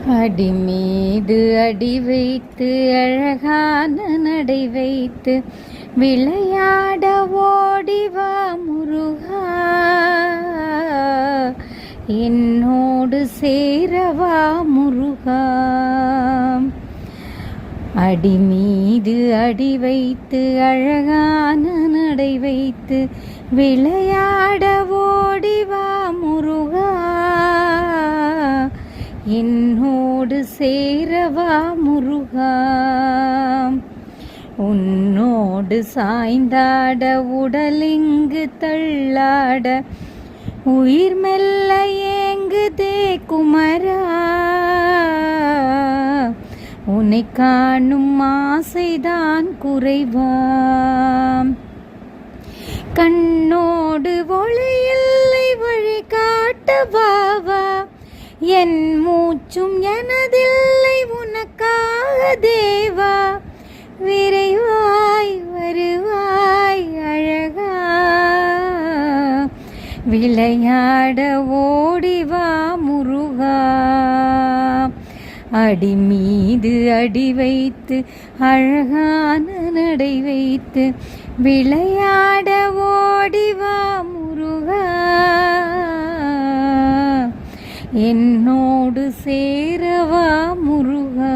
அடி மீது அடி வைத்து அழகான நடை வைத்து விளையாட ஓடிவா முருகா, என்னோடு சேரவா முருகா. அடி மீது அடி வைத்து அழகான நடை வைத்து விளையாட ஓடிவா முருகா, என்னோடு சேரவா முருகா. உன்னோடு சாய்ந்தாட உடலிங்கு தள்ளாட உயிர் மெல்ல ஏங்குதே குமரா, உன்னை காணும் ஆசைதான் குறைவாம். கண்ணோடு ஒளியில்லை வழி காட்டவாவா, என் மூச்சும் எனதில்லை உனக்காக தேவா, விரைவாய் வருவாய் அழகா, விளையாட ஓடிவா முருகா. அடி மீது அடி வைத்து அழகான நடை வைத்து விளையாட ஓடிவா முருகா, என்னோடு சேரவா முருகா.